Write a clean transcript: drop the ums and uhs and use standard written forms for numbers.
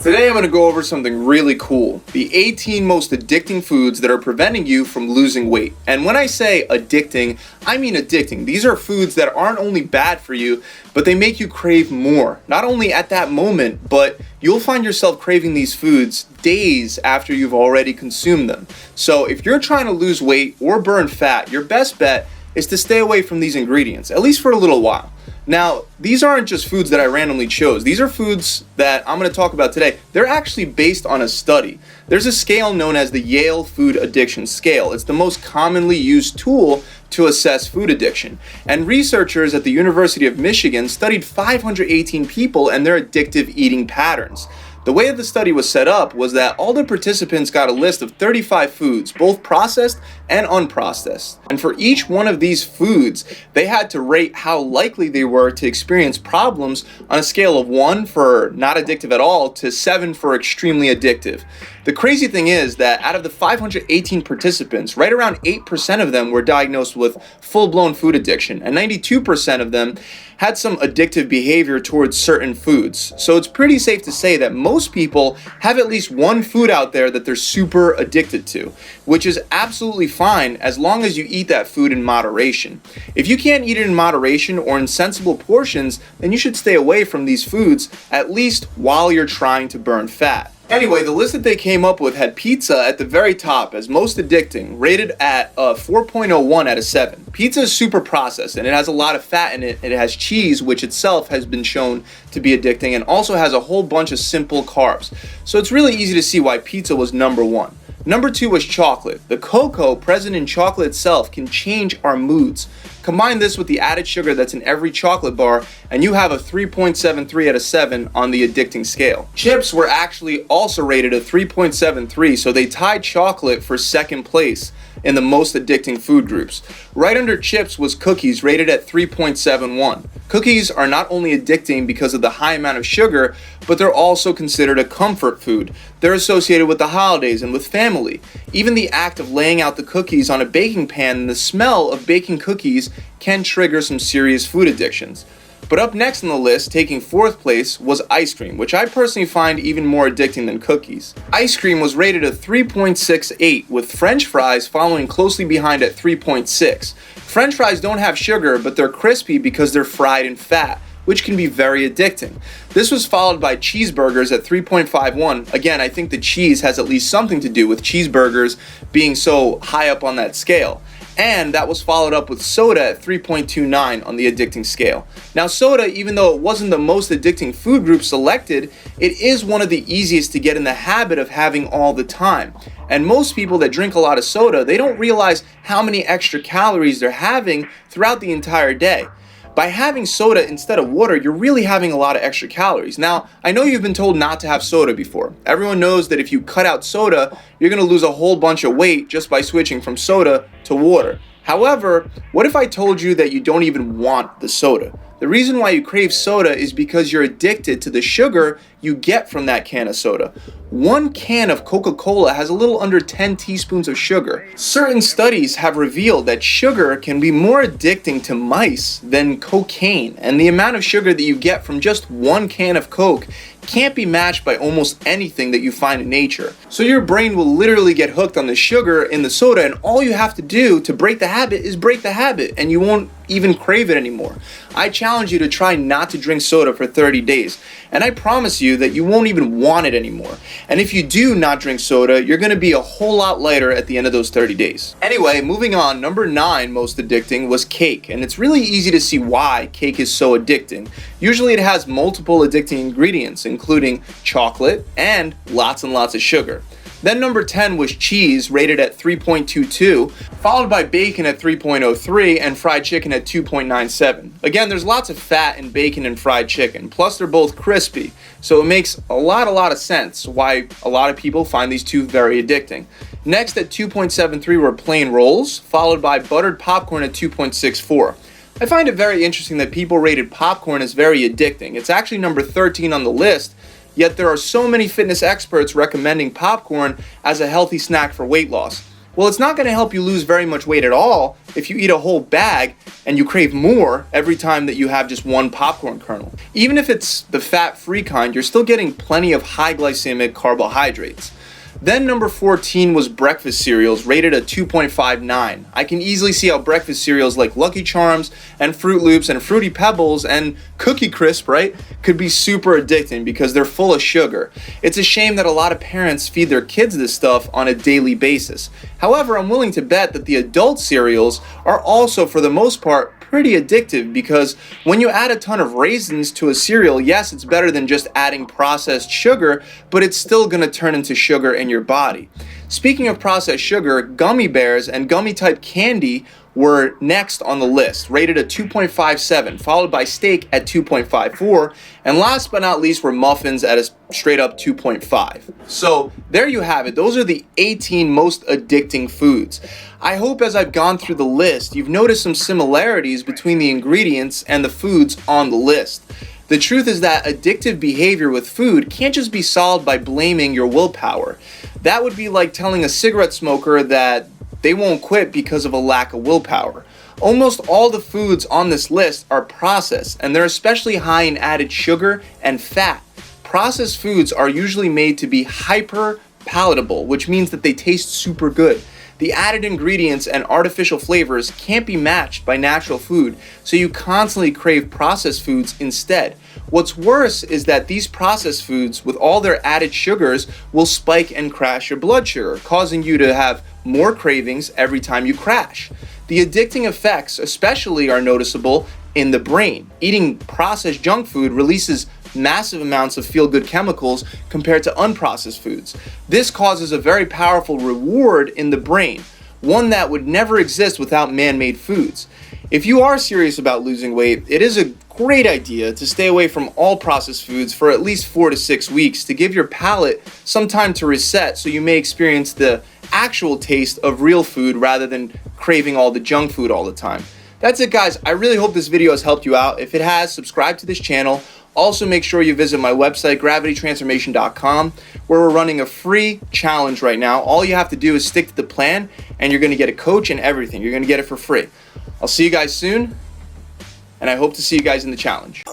Today I'm going to go over something really cool, the 18 most addicting foods that are preventing you from losing weight. And when I say addicting, I mean addicting. These are foods that aren't only bad for you, but they make you crave more. Not only at that moment, but you'll find yourself craving these foods days after you've already consumed them. So if you're trying to lose weight or burn fat, your best bet is to stay away from these ingredients, at least for a little while. Now, these aren't just foods that I randomly chose. These are foods that I'm going to talk about today. They're actually based on a study. There's a scale known as the Yale Food Addiction Scale. It's the most commonly used tool to assess food addiction. And researchers at the University of Michigan studied 518 people and their addictive eating patterns. The way the study was set up was that all the participants got a list of 35 foods, both processed and unprocessed. And for each one of these foods, they had to rate how likely they were to experience problems on a scale of 1 for not addictive at all to 7 for extremely addictive. The crazy thing is that out of the 518 participants, right around 8% of them were diagnosed with full-blown food addiction, and 92% of them had some addictive behavior towards certain foods. So it's pretty safe to say that most people have at least one food out there that they're super addicted to, which is absolutely fine as long as you eat that food in moderation. If you can't eat it in moderation or in sensible portions, then you should stay away from these foods, at least while you're trying to burn fat. Anyway, the list that they came up with had pizza at the very top as most addicting, rated at 4.01 out of 7. Pizza is super processed and it has a lot of fat in it, and it has cheese, which itself has been shown to be addicting, and also has a whole bunch of simple carbs. So it's really easy to see why pizza was number 1. Number 2 was chocolate. The cocoa present in chocolate itself can change our moods. Combine this with the added sugar that's in every chocolate bar, and you have a 3.73 out of 7 on the addicting scale. Chips were actually also rated a 3.73, so they tied chocolate for second place in the most addicting food groups. Right under chips was cookies, rated at 3.71. Cookies are not only addicting because of the high amount of sugar, but they're also considered a comfort food. They're associated with the holidays and with family. Even the act of laying out the cookies on a baking pan and the smell of baking cookies can trigger some serious food addictions. But up next on the list, taking 4th place, was ice cream, which I personally find even more addicting than cookies. Ice cream was rated a 3.68, with French fries following closely behind at 3.6. French fries don't have sugar, but they're crispy because they're fried in fat, which can be very addicting. This was followed by cheeseburgers at 3.51. Again, I think the cheese has at least something to do with cheeseburgers being so high up on that scale. And that was followed up with soda at 3.29 on the addicting scale. Now, soda, even though it wasn't the most addicting food group selected, it is one of the easiest to get in the habit of having all the time. And most people that drink a lot of soda, they don't realize how many extra calories they're having throughout the entire day. By having soda instead of water, you're really having a lot of extra calories. Now, I know you've been told not to have soda before. Everyone knows that if you cut out soda, you're going to lose a whole bunch of weight just by switching from soda to water. However, what if I told you that you don't even want the soda? The reason why you crave soda is because you're addicted to the sugar you get from that can of soda. 1 can of Coca-Cola has a little under 10 teaspoons of sugar. Certain studies have revealed that sugar can be more addicting to mice than cocaine, and the amount of sugar that you get from just 1 can of Coke can't be matched by almost anything that you find in nature. So your brain will literally get hooked on the sugar in the soda, and all you have to do to break the habit is break the habit, and you won't even crave it anymore. I challenge you to try not to drink soda for 30 days, and I promise you that you won't even want it anymore. And if you do not drink soda, you're going to be a whole lot lighter at the end of those 30 days. Anyway, moving on, number 9 most addicting was cake, and it's really easy to see why cake is so addicting. Usually it has multiple addicting ingredients, including chocolate and lots of sugar. Then number 10 was cheese, rated at 3.22, followed by bacon at 3.03 and fried chicken at 2.97. Again, there's lots of fat in bacon and fried chicken, plus they're both crispy, so it makes a lot of sense why a lot of people find these two very addicting. Next at 2.73 were plain rolls, followed by buttered popcorn at 2.64. I find it very interesting that people rated popcorn as very addicting. It's actually number 13 on the list, yet there are so many fitness experts recommending popcorn as a healthy snack for weight loss. Well, it's not going to help you lose very much weight at all if you eat a whole bag and you crave more every time that you have just one popcorn kernel. Even if it's the fat-free kind, you're still getting plenty of high glycemic carbohydrates. Then number 14 was breakfast cereals, rated a 2.59. I can easily see how breakfast cereals like Lucky Charms and Fruit Loops and Fruity Pebbles and Cookie Crisp, right, could be super addicting because they're full of sugar. It's a shame that a lot of parents feed their kids this stuff on a daily basis. However, I'm willing to bet that the adult cereals are also, for the most part, pretty addictive because when you add a ton of raisins to a cereal, yes, it's better than just adding processed sugar, but it's still going to turn into sugar in your body. Speaking of processed sugar, gummy bears and gummy type candy were next on the list, rated a 2.57, followed by steak at 2.54, and last but not least were muffins at a straight up 2.5. So there you have it. Those are the 18 most addicting foods. I hope as I've gone through the list, you've noticed some similarities between the ingredients and the foods on the list. The truth is that addictive behavior with food can't just be solved by blaming your willpower. That would be like telling a cigarette smoker that they won't quit because of a lack of willpower. Almost all the foods on this list are processed, and they're especially high in added sugar and fat. Processed foods are usually made to be hyper palatable, which means that they taste super good. The added ingredients and artificial flavors can't be matched by natural food, so you constantly crave processed foods instead. What's worse is that these processed foods, with all their added sugars, will spike and crash your blood sugar, causing you to have more cravings every time you crash. The addicting effects especially are noticeable in the brain. Eating processed junk food releases massive amounts of feel-good chemicals compared to unprocessed foods. This causes a very powerful reward in the brain, one that would never exist without man-made foods. If you are serious about losing weight, it is a great idea to stay away from all processed foods for at least 4 to 6 weeks to give your palate some time to reset so you may experience the actual taste of real food rather than craving all the junk food all the time. That's it, guys. I really hope this video has helped you out. If it has, subscribe to this channel. Also, make sure you visit my website, gravitytransformation.com, where we're running a free challenge right now. All you have to do is stick to the plan, and you're going to get a coach and everything. You're going to get it for free. I'll see you guys soon, and I hope to see you guys in the challenge.